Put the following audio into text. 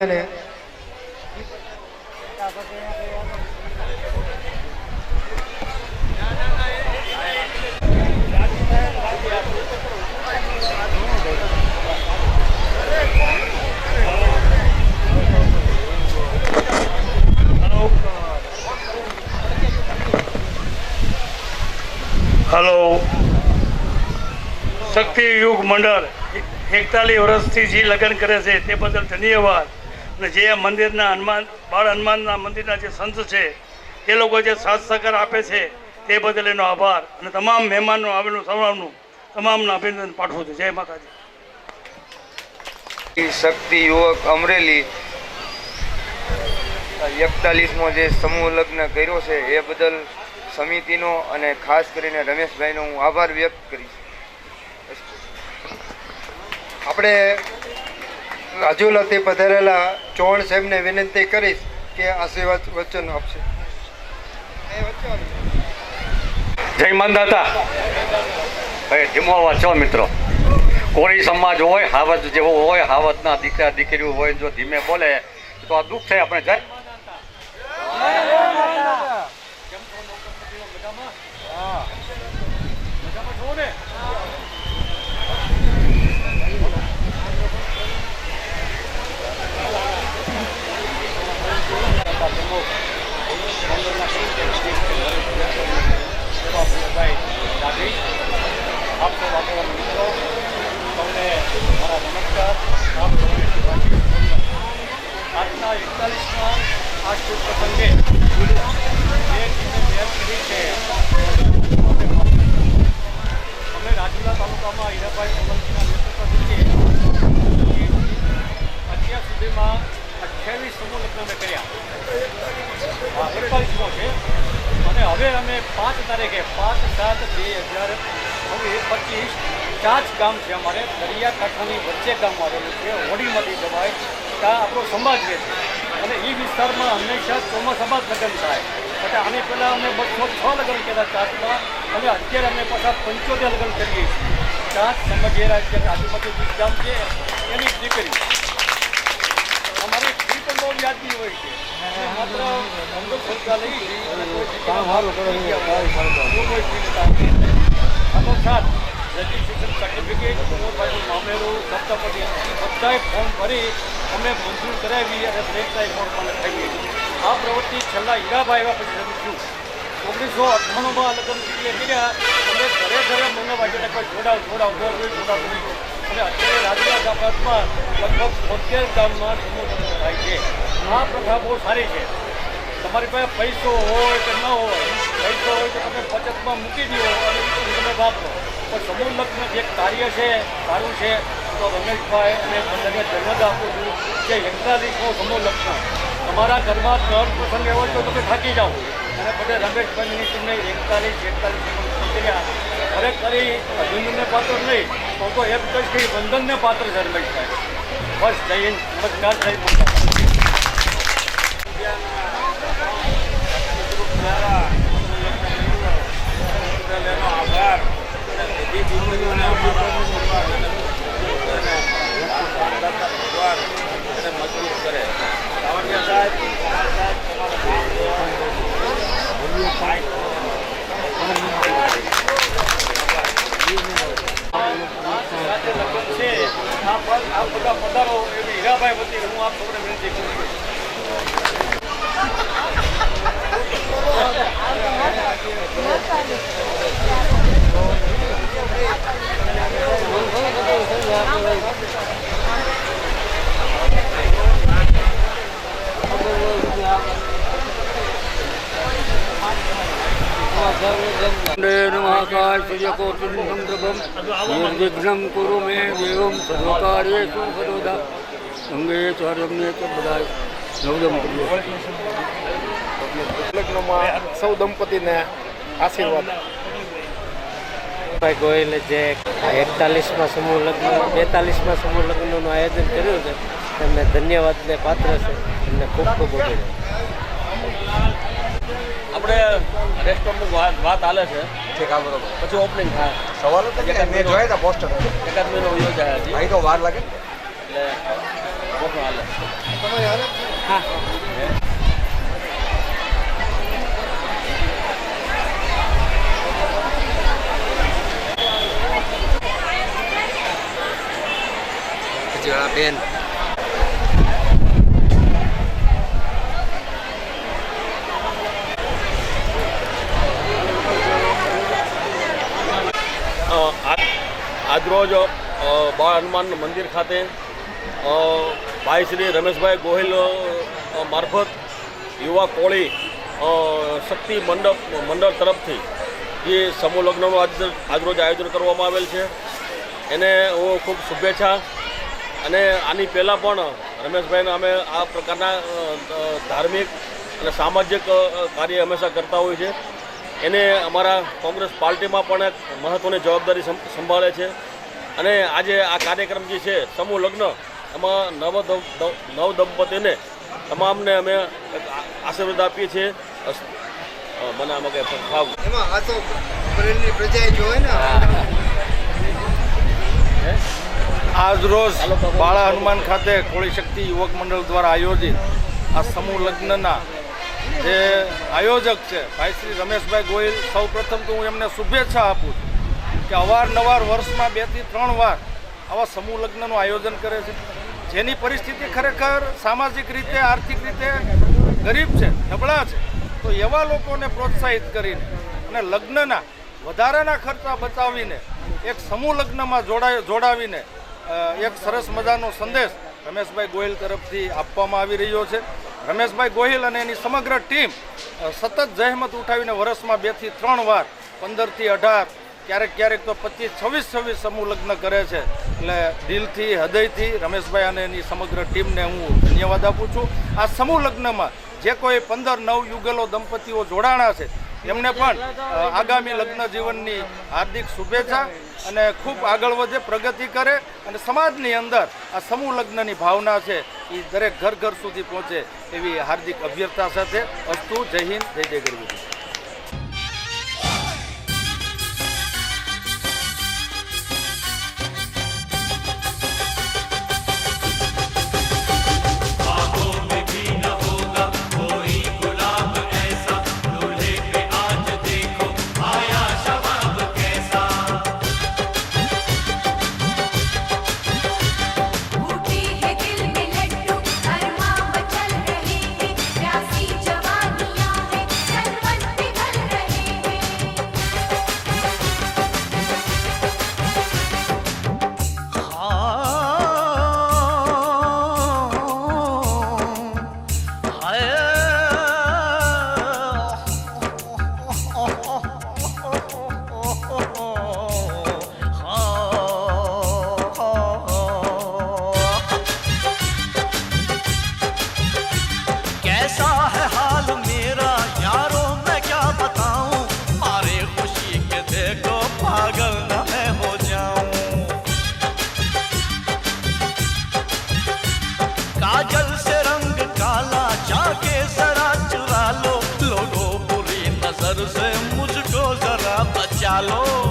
Hello શક્તિ યુગ મંડળ 41 વર્ષથી જે લગ્ન કરે છે તે બદલ ધન્યવાદ. અને જે મંદિરના હનુમાન બાળ હનુમાનના મંદિરના જે સંત છે તે લોકો જે સાથ સહકાર આપે છે તે બદલ એનો આભાર અને તમામ મહેમાનો આવેલું સૌનું તમામને અભિનંદન પાઠવું છું. જય માતાજી. શક્તિ યુવક અમરેલી 41મો જે સમૂહ લગ્ન કર્યો છે એ બદલ સમિતિનો અને ખાસ કરીને રમેશભાઈનો હું આભાર વ્યક્ત કરીશ. આપણે રાજુલાથી પધારેલા ચૌહાણ સાહેબને વિનંતી કરીશ કે આશીર્વાદ વચન આપશે. જય માનદાતા. હવે ધીમો અવાજ છો મિત્રો. કોળી સમાજ હોય, હાવજ જેવો હોય, હાવજના દીકરા દીકરીઓ હોય, જો ધીમે બોલે તો આ દુઃખ થાય આપણે. જાય આજના 41મા આ શુભ પ્રસંગે અમે રાજુલા તાલુકામાં હીરાભાઈ સોલંકીના નેતૃત્વથી અત્યાર સુધીમાં 28 સમૂહ લગ્ન અમે કર્યા. 41મો છે અને હવે અમે 5 તારીખે 5/7/2025 ચાંચ ગામ છે અમારે દરિયાકાંઠાની વચ્ચે ગામ આવેલું છે. હોડીમાંથી જવાય ત્યાં આપણો સમાજ રહે છે અને એ વિસ્તારમાં હંમેશા ચોમાસામાં જ લગ્ન થાય. એટલે આની પહેલાં અમે 206 લગ્ન કર્યા ચાંચમાં અને અત્યારે અમે પાછા 75 લગ્ન કરીએ છીએ. ચાંચ સમજેરા જે આજુબાજુ 20 ગામ છે એની દીકરી અમારી ફી પણ બહુ યાદની હોય છે. માત્ર 1500 લઈ સાથ રજીસ્ટ્રેશન સર્ટિફિકેટ મામેરું સપ્તાપતિ બધાએ ફોર્મ ભરી અમે મંજૂર કરાવી અને દરેકના એકાઉન્ટ પણ થઈએ. આ પ્રવૃત્તિ છેલ્લા હીરાભાઈ આવ્યા પછી શરૂ થયું. 1998માં લગ્ન કર્યા અમે ઘરે ઘરે મંગાવવા એટલે કોઈ જોડાવ અને અત્યારે રાજ્યના ગામમાં લગભગ 70 ગામમાં સમૂહ લગ્ન થાય છે. આ પ્રથા બહુ સારી છે. તમારી પાસે પૈસો હોય કે ન હોય, પૈસો હોય તો તમે બચતમાં મૂકી દો અને તમે વાપરો, પણ સમૂહ લગ્ન જે કાર્ય છે સારું છે. તો રમેશભાઈ અને બધાને ધન્યવાદ આપું છું કે 41મો સમૂહ લગ્ન તમારા ઘરમાં 3 પ્રસંગ એવો તો તમે થાકી જાઓ અને બધે રમેશભાઈની તમને 41 કર્યા. ખરેખર અભિનંદનને પાત્ર નહીં તો એમ કહીશ કે વંદનને પાત્ર છે રમેશભાઈ. બસ જય હિન્દ, નમસ્કાર, જય માતા. મજબૂત કરે છે. આ બધા પધારો એવી હીરાભાઈ વતી હું આપ સૌને વિનંતી કરું છું. નમઃ સૂર્યકોટિસમપ્રભમ કુરુ મે દેવમ સર્વકાર્યેષુ સર્વદા અંગે ચાર્યમને બધાય નવદમ લગ્નમાં સૌ દંપતીને આશીર્વાદ. ભાઈ ગોયલે જે 41મા સમૂહ લગ્ન 42મા સમૂહ લગ્નનું આયોજન કર્યું છે એમને ધન્યવાદને પાત્ર છે. એમને ખૂબ ખૂબ અભિનંદન. આપણે રેસ્ટોરન્ટનું વાત હાલે છે. ઠીક, આ બરોબર. પછી ઓપનિંગ થાય. સવાલ હતો કે મેં જોયા હતા પોસ્ટર. એકાદ મહિનો યોજાયા હજી. ભાઈ તો વાર લાગે એટલે હાલે. તમારે હાલે હા બેન આજરોજ બાળ હનુમાન મંદિર ખાતે ભાઈ શ્રી રમેશભાઈ ગોહિલ મારફત યુવા કોળી શક્તિ મંડળ તરફથી જે સમૂહ લગ્નનું આજરોજ આયોજન કરવામાં આવેલ છે એને હું ખૂબ શુભેચ્છા. અને આની પહેલાં પણ રમેશભાઈને અમે આ પ્રકારના ધાર્મિક અને સામાજિક કાર્ય હંમેશા કરતા હોય છે. એને અમારા કોંગ્રેસ પાર્ટીમાં પણ એક મહત્ત્વની જવાબદારી સંભાળે છે. અને આજે આ કાર્યક્રમ જે છે સમૂહ લગ્ન, એમાં નવ દંપતીને તમામને અમે આશીર્વાદ આપીએ છીએ. મને આમાં કંઈ ભાવ એમાં આ તો બરેલીની પ્રજાએ જોવે ને. આજરોજ બાળા હનુમાન ખાતે કોળી શક્તિ યુવક મંડળ દ્વારા આયોજિત આ સમૂહ લગ્નના જે આયોજક છે ભાઈ શ્રી રમેશભાઈ ગોહિલ, સૌ પ્રથમ તો હું એમને શુભેચ્છા આપું છું કે અવારનવાર વર્ષમાં 2 થી 3 વાર આવા સમૂહ લગ્નનું આયોજન કરે છે. જેની પરિસ્થિતિ ખરેખર સામાજિક રીતે, આર્થિક રીતે ગરીબ છે, નબળા છે, તો એવા લોકોને પ્રોત્સાહિત કરીને અને લગ્નના વધારાના ખર્ચા બચાવીને એક સમૂહ લગ્નમાં જોડાવીને એક સરસ મજાનો સંદેશ રમેશભાઈ ગોહિલ તરફથી આપવામાં આવી રહ્યો છે. રમેશભાઈ ગોહિલ અને એની સમગ્ર ટીમ સતત જહેમત ઉઠાવીને વર્ષમાં 2 થી 3 વાર 15 થી 18, ક્યારેક તો 25, 26 સમૂહ લગ્ન કરે છે. એટલે દિલથી, હૃદયથી રમેશભાઈ અને એની સમગ્ર ટીમને હું ધન્યવાદ આપું છું. આ સમૂહ લગ્નમાં જે કોઈ 15 નવયુગલો દંપતીઓ જોડાણા છે એમને પણ આગામી લગ્ન જીવનની હાર્દિક શુભેચ્છા અને ખૂબ આગળ વધે, પ્રગતિ કરે અને સમાજની અંદર આ સમૂહ લગ્નની ભાવના છે એ દરેક ઘર સુધી પહોંચે એવી હાર્દિક અભ્યર્થના સાથે અસ્તુ. જય હિન્દ, જય ગરવી. काजल से रंग काला जाके जरा चुरा लो, लोगों बुरी नजर से मुझको जरा बचा लो.